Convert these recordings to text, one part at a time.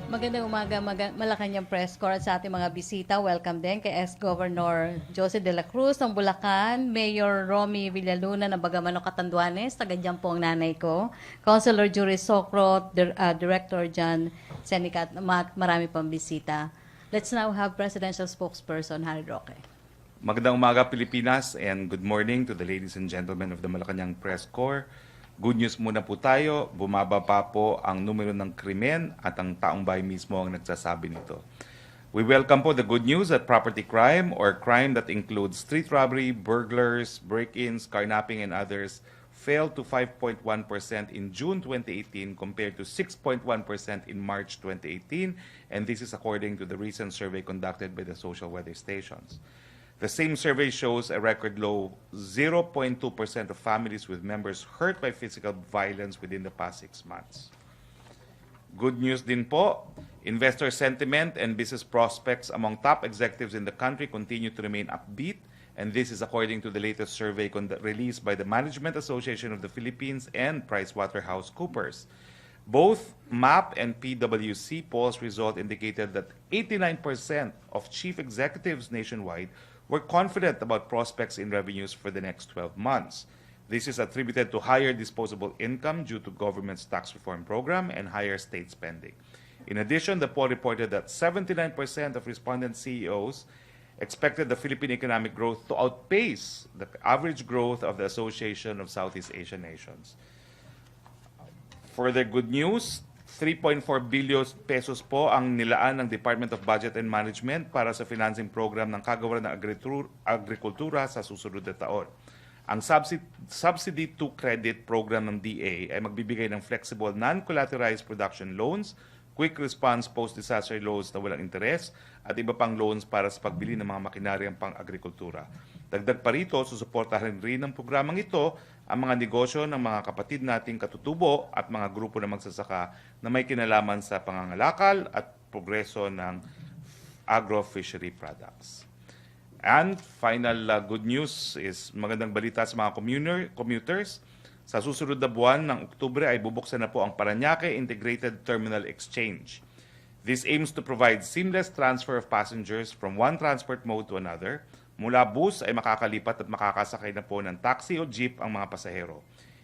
Magandang umaga, Malacañang Press Corps at sa ating mga bisita. Welcome din kay ex-Governor Jose de la Cruz ng Bulacan, Mayor Romy Villaluna ng Bagamanong Catanduanes, taga dyan po ang nanay ko, Councilor Jury Socro, Director John Senica, at marami pang bisita. Let's now have Presidential Spokesperson Harry Roque. Magandang umaga Pilipinas and good morning to the ladies and gentlemen of the Malacañang Press Corps. Good news muna po tayo, bumaba pa po ang numero ng krimen at ang taong bayan mismo ang nagsasabi nito. We welcome po the good news that property crime or crime that includes street robbery, burglars, break-ins, carnapping and others fell to 5.1% in June 2018 compared to 6.1% in March 2018, and this is according to the recent survey conducted by the social weather stations. The same survey shows a record low 0.2% of families with members hurt by physical violence within the past 6 months. Good news din po, investor sentiment and business prospects among top executives in the country continue to remain upbeat, and this is according to the latest survey released by the Management Association of the Philippines and PricewaterhouseCoopers. Both MAP and PwC polls result indicated that 89% of chief executives nationwide were confident about prospects in revenues for the next 12 months. This is attributed to higher disposable income due to government's tax reform program and higher state spending. In addition, the poll reported that 79% of respondent CEOs expected the Philippine economic growth to outpace the average growth of the Association of Southeast Asian Nations. Further good news, 3.4 billion pesos po ang nilaan ng Department of Budget and Management para sa financing program ng Kagawaran ng Agrikultura sa susunod na taon. Ang Subsidy to Credit program ng DA ay magbibigay ng flexible non-collateralized production loans, quick response post-disaster loans na walang interes, at iba pang loans para sa pagbili ng mga makinaryang pang-agrikultura. Dagdag pa rito, susuportahan rin ng programang ito ang mga negosyo ng mga kapatid nating katutubo at mga grupo ng magsasaka na may kinalaman sa pangangalakal at progreso ng agro-fishery products. And final good news is magandang balita sa mga commuters. Sa susunod na buwan ng Oktubre ay bubuksan na po ang Parañaque Integrated Terminal Exchange. This aims to provide seamless transfer of passengers from one transport mode to another. Mula bus ay makakalipat at makakasakay na po ng taxi o jeep ang mga pasahero.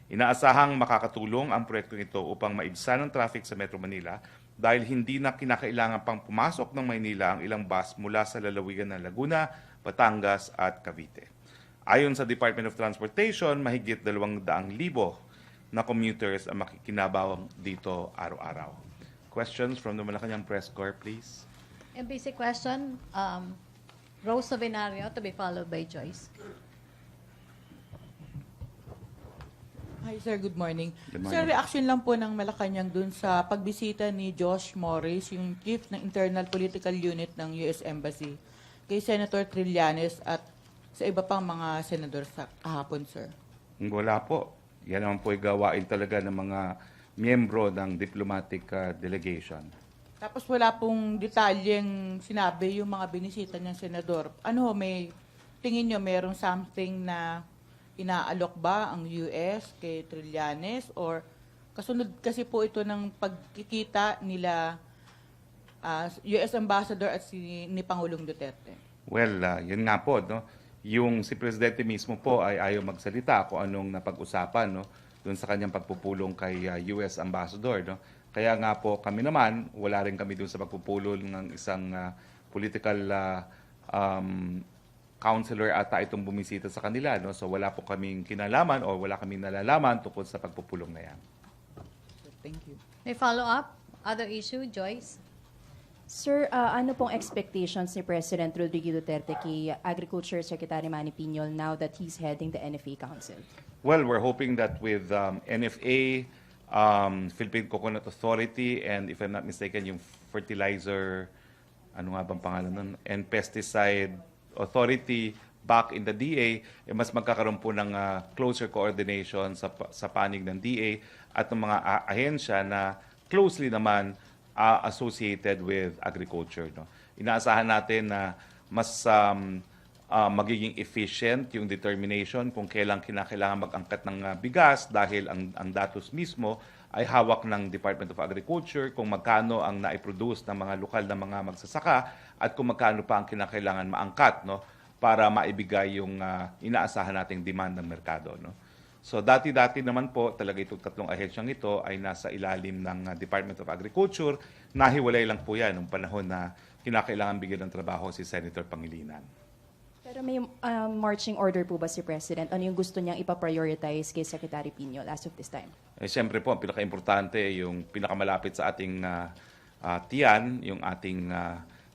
Inaasahang makakatulong ang proyektong ito upang maibsan ang traffic sa Metro Manila dahil hindi na kinakailangan pang pumasok ng Maynila ang ilang bus mula sa lalawigan ng Laguna, Batangas at Cavite. Ayon sa Department of Transportation, mahigit 200,000 na commuters ang makikinabang dito araw-araw. Questions from the Malacañang Press Corps, please. And basic question, Rose Novenario to be followed by Joyce. Hi sir, good morning. Good morning. Sir, reaction lang po ng Malacañang dun sa pagbisita ni Josh Morris, yung Chief ng Internal Political Unit ng US Embassy, kay Senator Trillanes at sa iba pang mga senador sa kahapon, sir. Wala po. Yan naman po ay gawain talaga ng mga miyembro ng diplomatic delegation. Tapos wala pong detalyeng sinabi yung mga binisita niyang senador. Ano, may tingin niyo merong something na inaalok ba ang US kay Trillanes or kasunod kasi po ito ng pagkikita nila US Ambassador at ni Pangulong Duterte? Well, yun nga po, no? Yung si Presidente mismo po ay ayaw magsalita kung anong napag-usapan, no? Doon sa kanyang pagpupulong kay US Ambassador, no? Kaya nga po kami naman, wala rin kami doon sa pagpupulong ng isang political counselor ata itong bumisita sa kanila, no? So wala po kaming kinalaman o wala kaming nalalaman tungkol sa pagpupulong na yan. Thank you. May follow-up? Other issue, Joyce? Sir, ano pong expectations ni President Rodrigo Duterte kay Agriculture Secretary Manny Piñol now that he's heading the NFA Council? Well, we're hoping that with NFA, Philippine Coconut Authority, and if I'm not mistaken, yung fertilizer, ano nga bang pangalan nun, and pesticide authority back in the DA, mas magkakaroon po ng closer coordination sa panig ng DA at ng mga ahensya na closely naman associated with agriculture. No? Inaasahan natin na mas magiging efficient yung determination kung kailan kinakailangan mag-angkat ng bigas dahil ang datos mismo ay hawak ng Department of Agriculture, kung magkano ang naiproduce ng mga lokal na mga magsasaka at kung magkano pa ang kinakailangan maangkat, no, para maibigay yung inaasahan nating demand ng merkado, no. So dati-dati naman po talaga itong tatlong ahensyang ito ay nasa ilalim ng Department of Agriculture. Nahiwalay lang po yan nung panahon na kinakailangan bigyan ng trabaho si Senator Pangilinan. Pero may marching order po ba si President? Ano yung gusto niyang ipaprioritize kay Secretary Piñol as of this time? Siyempre po, ang pinaka-importante, yung pinakamalapit sa ating tiyan, yung ating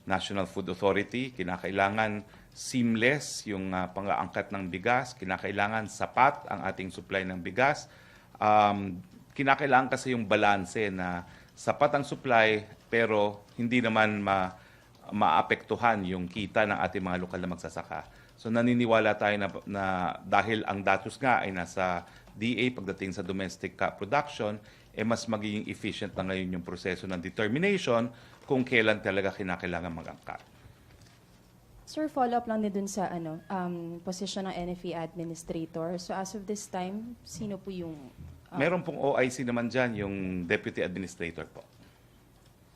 National Food Authority. Kinakailangan seamless yung pang-aangkat ng bigas. Kinakailangan sapat ang ating supply ng bigas. Kinakailangan kasi yung balanse na sapat ang supply pero hindi naman maapektuhan yung kita ng ating mga lokal na magsasaka. So naniniwala tayo na dahil ang datos nga ay nasa DA pagdating sa domestic production, mas magiging efficient na ngayon yung proseso ng determination kung kailan talaga kinakailangan mag-angkat. Sir, follow-up lang din dun sa position ng NFA Administrator. So as of this time, sino po yung... Meron pong OIC naman dyan, yung Deputy Administrator po.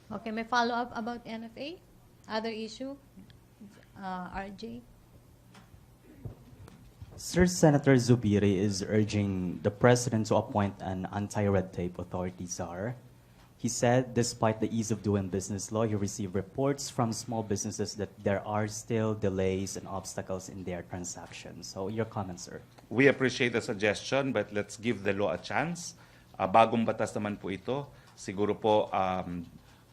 Okay, may follow-up about NFA? Other issue? RJ? Sir, Senator Zubiri is urging the President to appoint an anti-red tape authority czar. He said despite the ease of doing business law, he received reports from small businesses that there are still delays and obstacles in their transactions. So your comments, sir. We appreciate the suggestion, but let's give the law a chance. Bagong batas naman po ito. Siguro po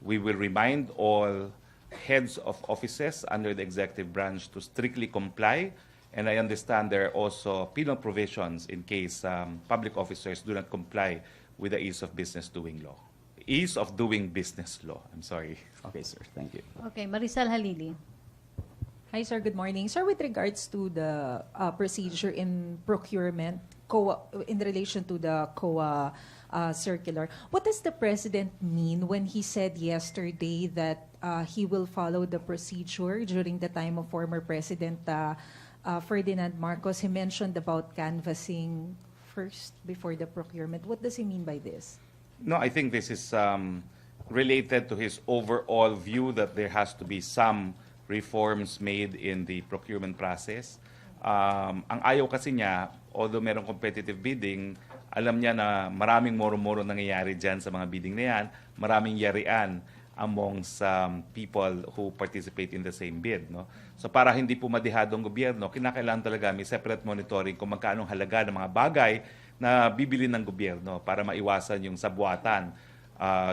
we will remind all heads of offices under the executive branch to strictly comply. And I understand there are also penal provisions in case public officers do not comply with the ease of business doing law. Ease of doing business law. I'm sorry. Okay, sir. Thank you. Okay, Marisol Halili. Hi, sir. Good morning. Sir, with regards to the procedure in procurement, in relation to the COA circular, what does the President mean when he said yesterday that he will follow the procedure during the time of former President Ferdinand Marcos? He mentioned about canvassing first before the procurement. What does he mean by this? No, I think this is related to his overall view that there has to be some reforms made in the procurement process. Ang ayaw kasi niya, although merong competitive bidding, alam niya na maraming moro-moro nangyayari dyan sa mga bidding na yan, maraming yarian amongst people who participate in the same bid. No? So para hindi po madihadong gobyerno, kinakailangan talaga may separate monitoring kung magkano halaga ng mga bagay na bibili ng gobyerno para maiwasan yung sabwatan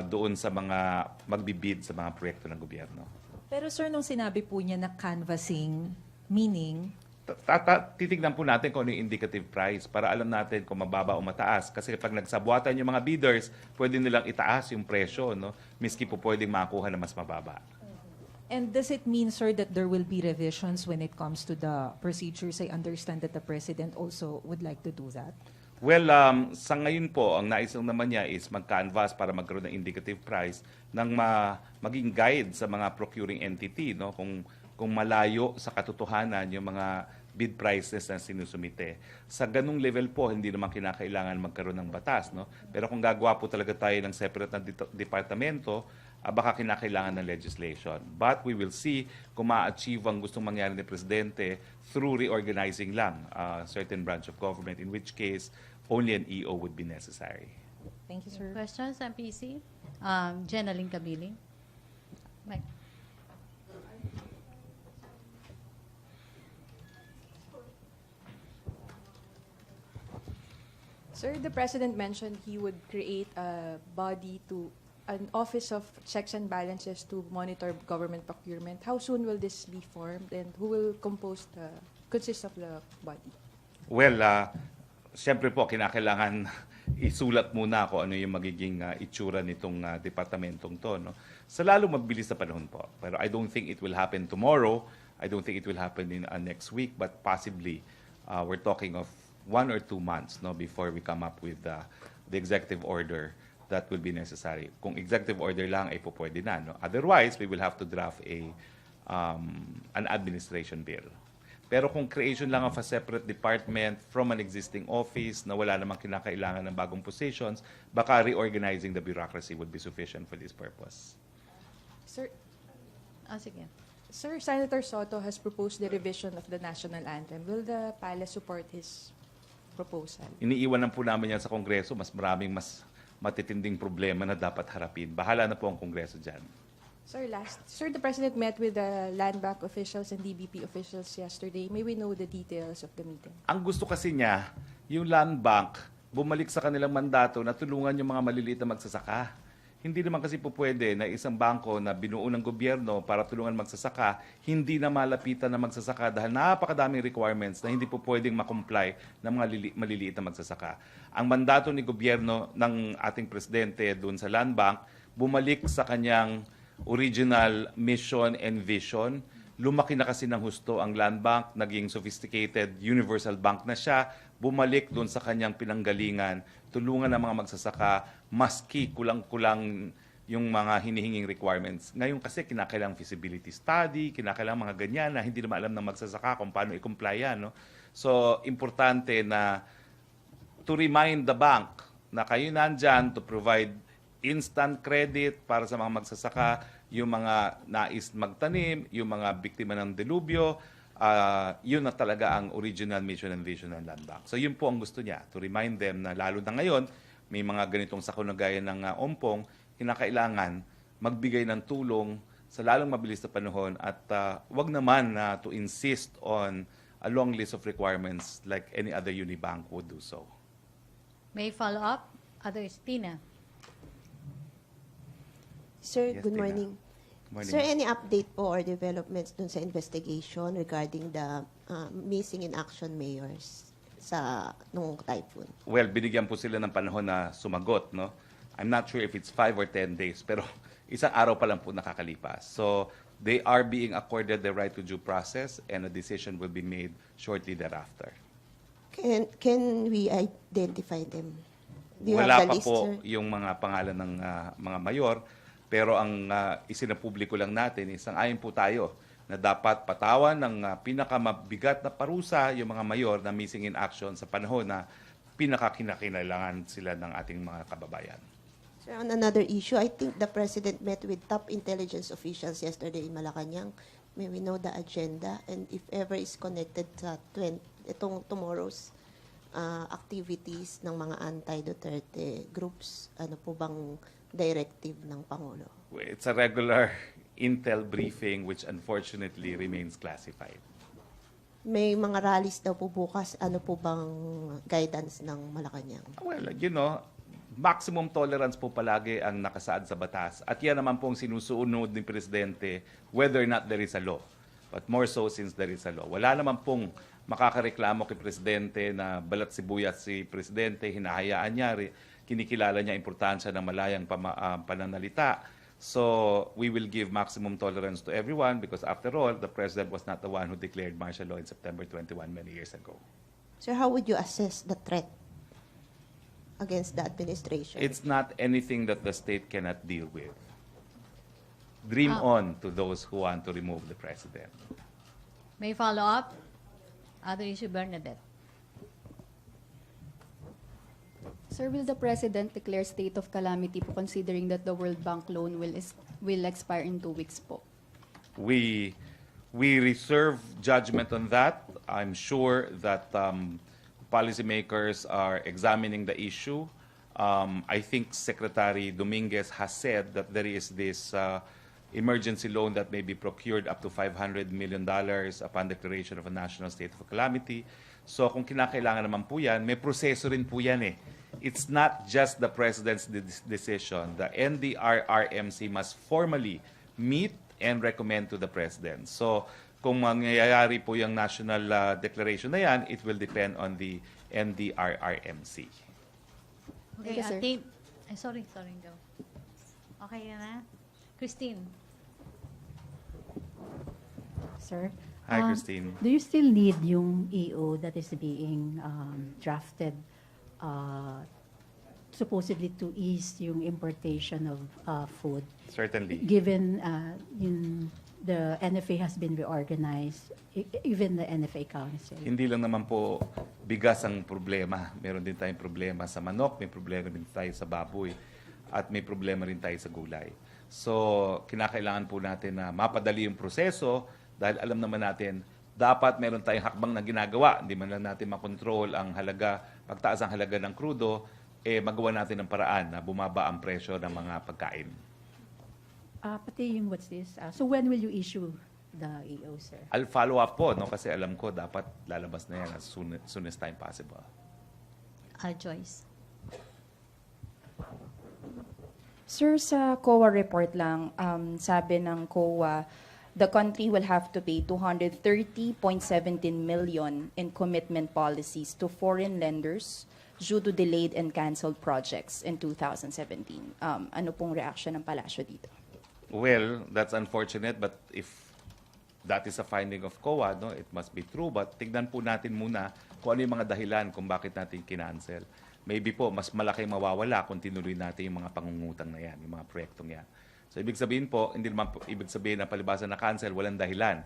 doon sa mga magbibid sa mga proyekto ng gobyerno. Pero sir, nung sinabi po niya na canvassing, meaning? Titignan po natin kung ano yung indicative price para alam natin kung mababa o mataas. Kasi pag nagsabwatan yung mga bidders, pwede nilang itaas yung presyo, no? Miski po pwedeng makakuha na mas mababa. And does it mean, sir, that there will be revisions when it comes to the procedures? I understand that the President also would like to do that. Well, sa ngayon po, ang nais lang naman niya is mag-canvas para magkaroon ng indicative price nang maging guide sa mga procuring entity, no? Kung malayo sa katotohanan yung mga bid prices na sinusumite. Sa ganung level po, hindi naman kinakailangan magkaroon ng batas, no? Pero kung gagawa po talaga tayo ng separate na departamento, baka kinakailangan ng legislation. But we will see kung ma-achieve ang gustong mangyari ni Presidente through reorganizing lang a certain branch of government, in which case only an EO would be necessary. Thank you, sir. Questions, MPC? Jenaline Cabiling. Mike. Sir, the President mentioned he would create a body an office of checks and balances to monitor government procurement. How soon will this be formed and who will consist of the body? Well, siyempre po, kinakailangan isulat muna kung ano yung magiging itsura nitong departamentong to. No? Sa lalo magbilis na panahon po. Pero I don't think it will happen tomorrow. I don't think it will happen in next week. But possibly, we're talking of 1 or 2 months, no, before we come up with the executive order that will be necessary. Kung executive order lang, ay po pwede na. No? Otherwise, we will have to draft an administration bill. Pero kung creation lang of a separate department from an existing office na wala namang kinakailangan ng bagong positions, baka reorganizing the bureaucracy would be sufficient for this purpose. Sir, Sige. Sir, Senator Soto has proposed the revision of the national anthem. Will the palace support his proposal? Iniiwanan po namin yan sa Kongreso, mas matitinding problema na dapat harapin. Bahala na po ang Kongreso dyan. Sir, the President met with the land bank officials and DBP officials yesterday. May we know the details of the meeting? Ang gusto kasi niya, yung land bank, bumalik sa kanilang mandato na tulungan yung mga maliliit na magsasaka. Hindi naman kasi po pwede na isang bangko na binuo ng gobyerno para tulungan magsasaka, hindi na malapitan na magsasaka dahil napakadaming requirements na hindi po pwedeng makomply ng mga maliliit na magsasaka. Ang mandato ni gobyerno ng ating presidente doon sa land bank, bumalik sa kanyang original mission and vision. Lumaki na kasi ng husto ang land bank, naging sophisticated universal bank na siya, bumalik doon sa kanyang pinanggalingan, tulungan ang mga magsasaka, maski kulang-kulang yung mga hinihinging requirements. Ngayon kasi kinakailangan feasibility study, kinakailangan mga ganyan na hindi naman alam ng magsasaka kung paano i-comply yan. No? So, importante na to remind the bank na kayo nandyan to provide instant credit para sa mga magsasaka, yung mga nais magtanim, yung mga biktima ng delubyo, yun na talaga ang original mission and vision ng land bank. So yun po ang gusto niya, to remind them na lalo na ngayon, may mga ganitong sakon na gaya ng ompong, kinakailangan magbigay ng tulong sa lalong mabilis na panahon at wag naman na to insist on a long list of requirements like any other unibank would do so. May follow-up? Others, Tina. Sir, Yes, good Tina. morning. Morning. Sir, any update po or developments dun sa investigation regarding the missing in action mayors sa nung typhoon? Well, binigyan po sila ng panahon na sumagot, no? I'm not sure if it's 5 or 10 days, pero isang araw pa lang po nakakalipas. So, they are being accorded the right to due process and a decision will be made shortly thereafter. Can we identify them? Do you Wala have the pa list, po sir? yung mga pangalan ng mga mayor, pero ang isinapubliko lang natin, ayon po tayo na dapat patawan ng pinakamabigat na parusa yung mga mayor na missing in action sa panahon na pinakakinakailangan sila ng ating mga kababayan. Sir, on another issue, I think the President met with top intelligence officials yesterday in Malacañang. May we know the agenda and if ever is connected sa itong tomorrow's activities ng mga anti-Duterte groups, ano po bang directive ng Pangulo? It's a regular intel briefing which unfortunately remains classified. May mga rallies daw po bukas. Ano po bang guidance ng Malacañang? Well, you know, maximum tolerance po palagi ang nakasaad sa batas. At yan naman pong sinusunod ni Presidente whether or not there is a law. But more so since there is a law. Wala naman pong makakareklamo kay Presidente na balat sibuyas si Presidente, hinahayaan niya, kinikilala niya importansya ng malayang pananalita. So we will give maximum tolerance to everyone because after all, the President was not the one who declared martial law in September 21 many years ago. Sir, how would you assess the threat against the administration? It's not anything that the state cannot deal with. Dream on to those who want to remove the President. May follow-up? Other issue, Bernadette. Sir, will the President declare state of calamity po considering that the World Bank loan will expire in 2 weeks po? We reserve judgment on that. I'm sure that policymakers are examining the issue. I think Secretary Dominguez has said that there is this emergency loan that may be procured up to $500 million upon declaration of a national state of calamity. So kung kinakailangan naman po yan, may proseso rin po yan eh. It's not just the President's decision. The NDRRMC must formally meet and recommend to the President. So kung mangyayari po yung national declaration na yan, it will depend on the NDRRMC. Okay, Thank you, sir. Atty. Sorry, go. Okay na? Christine. Sir. Hi, Christine. Do you still need yung EO that is being drafted supposedly to ease yung importation of food? Certainly. Given yung the NFA has been reorganized, even the NFA Council. Hindi lang naman po bigas ang problema. Meron din tayong problema sa manok, may problema din tayo sa baboy, at may problema rin tayo sa gulay. So, kinakailangan po natin na mapadali yung proseso dahil alam naman natin, dapat meron tayong hakbang na ginagawa. Hindi man lang natin makontrol ang halaga, pagtaas ang halaga ng krudo, magawa natin ng paraan na bumaba ang presyo ng mga pagkain. Pati yung what's this? So when will you issue the EO, sir? I'll follow up po, no? Kasi alam ko dapat lalabas na yan as soon as time possible. Joyce. Sir, sa COA report lang, sabi ng COA, the country will have to pay 230.17 million in commitment policies to foreign lenders due to delayed and canceled projects in 2017. Ano pong reaction ng palasyo dito? Well, that's unfortunate, but if that is a finding of COA, no, it must be true. But tignan po natin muna kung ano yung mga dahilan kung bakit natin kinancel. Maybe po, mas malaki mawawala kung tinuloy natin yung mga pangungutang na yan, yung mga proyektong yan. So, ibig sabihin po, hindi naman po, ibig sabihin na palibasa na cancel, walang dahilan.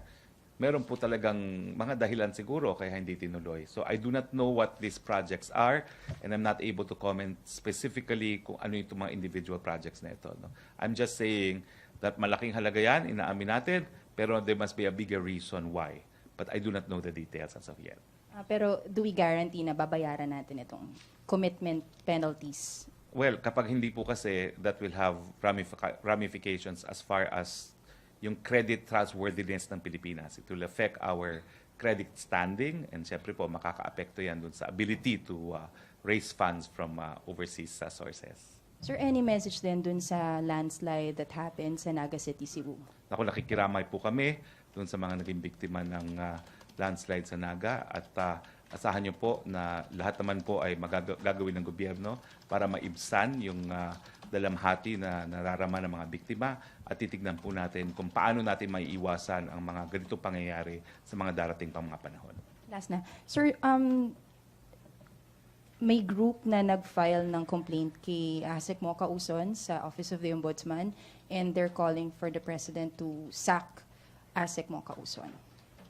Meron po talagang mga dahilan siguro kaya hindi tinuloy. So, I do not know what these projects are and I'm not able to comment specifically kung ano yung mga individual projects na ito. No? I'm just saying that malaking halaga yan, inaamin natin, pero there must be a bigger reason why. But I do not know the details as of yet. Pero do we guarantee na babayaran natin itong commitment penalties? Well, kapag hindi po kasi, that will have ramifications as far as yung credit trustworthiness ng Pilipinas. It will affect our credit standing and siyempre po makaka-apekto yan dun sa ability to raise funds from overseas sources. Sir, any message din dun sa landslide that happened sa Naga City, Cebu? Ako, nakikiramay po kami dun sa mga naging biktima ng landslide sa Naga at asahan niyo po na lahat naman po ay gagawin ng gobyerno para maibsan yung dalamhati na nararaman ng mga biktima at titignan po natin kung paano natin maiiwasan ang mga ganitong pangyayari sa mga darating pang mga panahon. Last na. Sir, may group na nag-file ng complaint kay Asek Mocauson sa Office of the Ombudsman and they're calling for the President to sack Asek Mocauson.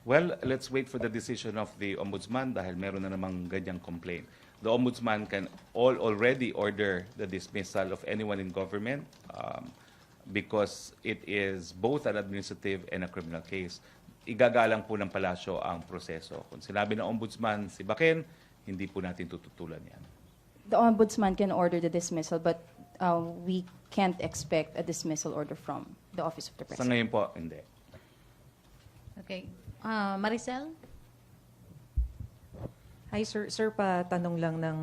Well, let's wait for the decision of the Ombudsman dahil meron na namang ganyang complaint. The Ombudsman can already order the dismissal of anyone in government because it is both an administrative and a criminal case. Igagalang po ng palasyo ang proseso. Kung sinabi ng Ombudsman, sibakin, hindi po natin tututulan yan. The Ombudsman can order the dismissal but we can't expect a dismissal order from the Office of the Sa President. ngayon po, hindi. Okay. Maricel? Hi, sir. Sir, patanong lang ng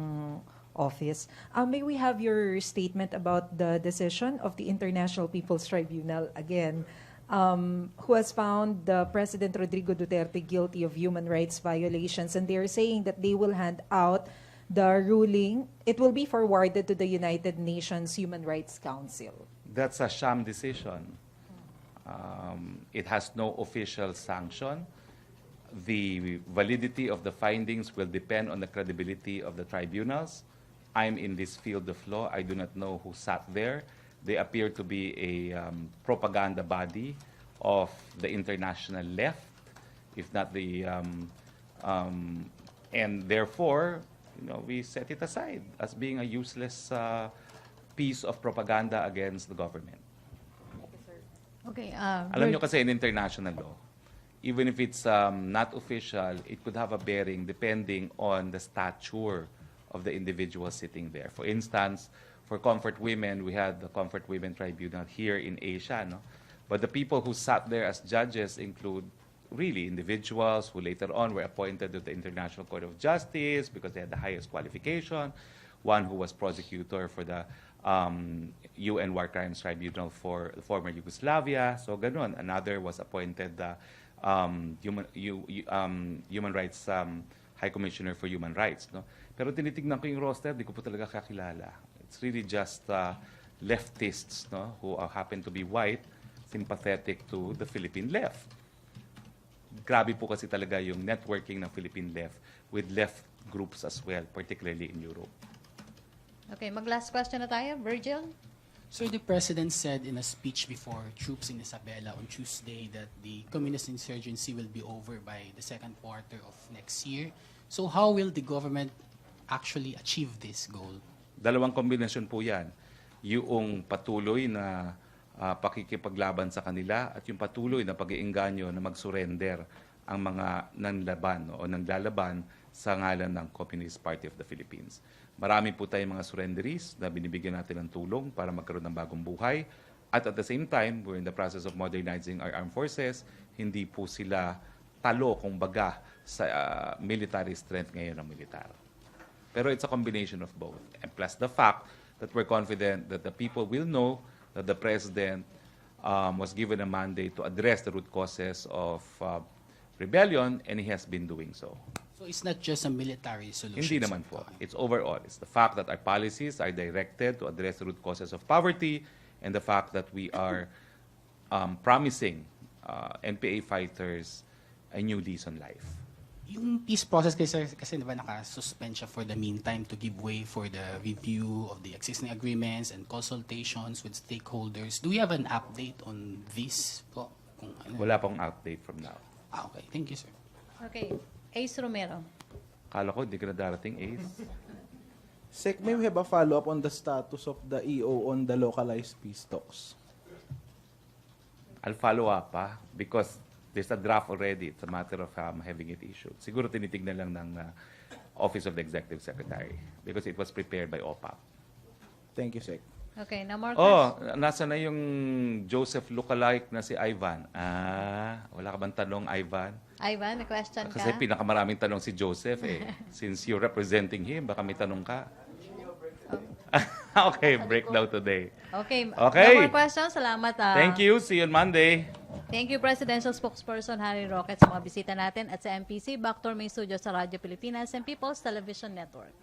office. May we have your statement about the decision of the International People's Tribunal, again, who has found the President Rodrigo Duterte guilty of human rights violations, and they are saying that they will hand out the ruling. It will be forwarded to the United Nations Human Rights Council. That's a sham decision. It has no official sanction. The validity of the findings will depend on the credibility of the tribunals. I'm in this field of law. I do not know who sat there. They appear to be a propaganda body of the international left, if not the, and therefore, we set it aside as being a useless piece of propaganda against the government. Okay. Alam nyo kasi in international law, even if it's not official, it could have a bearing depending on the stature of the individual sitting there. For instance, for comfort women, we had the Comfort Women Tribunal here in Asia, no? But the people who sat there as judges include really individuals who later on were appointed to the International Court of Justice because they had the highest qualification, one who was prosecutor for the UN War Crimes Tribunal for the former Yugoslavia. So ganun. Another was appointed the Human Rights High Commissioner for Human Rights. No? Pero tinitignan ko yung roster, di ko po talaga kakilala. It's really just leftists, no, who happen to be white, sympathetic to the Philippine left. Grabe po kasi talaga yung networking ng Philippine left with left groups as well, particularly in Europe. Okay, mag-last question na tayo. Virgil? Sir, the President said in a speech before troops in Isabela on Tuesday that the communist insurgency will be over by the second quarter of next year. So how will the government actually achieve this goal? Dalawang kombinasyon po yan. Yung patuloy na pakikipaglaban sa kanila at yung patuloy na pag-iinganyo na mag-surrender ang mga nanlaban o nanglalaban sa ngalan ng Communist Party of the Philippines. Marami po tayong mga surrenderies na binibigyan natin ng tulong para magkaroon ng bagong buhay. At the same time, we're in the process of modernizing our armed forces. Hindi po sila talo, kung baga, sa military strength ngayon ng militar. Pero it's a combination of both. And plus the fact that we're confident that the people will know that the President was given a mandate to address the root causes of rebellion, and he has been doing so. So it's not just a military solution. Hindi naman po. It's overall. It's the fact that our policies are directed to address the root causes of poverty and the fact that we are promising NPA fighters a new lease on life. Yung peace process kasi diba naka-suspend siya for the meantime to give way for the review of the existing agreements and consultations with stakeholders. Do we have an update on this po? Wala pong update from now. Okay. Thank you, sir. Okay. Ace Romero. Kala ko, hindi ka na darating, Ace. Sec, may we have a follow-up on the status of the EO on the localized peace talks? I'll follow up, because there's a draft already. It's a matter of having it issued. Siguro tinitignan lang ng Office of the Executive Secretary because it was prepared by OPAP. Thank you, Sec. Okay, na more Oh, questions? nasa na yung Joseph lookalike na si Ivan? Wala ka bang tanong, Ivan? Ivan, may question ka? Kasi pinakamaraming tanong si Joseph eh. Since you're representing him, baka may tanong ka. Okay, break daw today. Okay. Okay. No more questions. Salamat. Thank you. See you on Monday. Thank you, Presidential Spokesperson Harry Roque, sa mga bisita natin at sa MPC, back to our main studio sa Radyo Pilipinas and People's Television Network.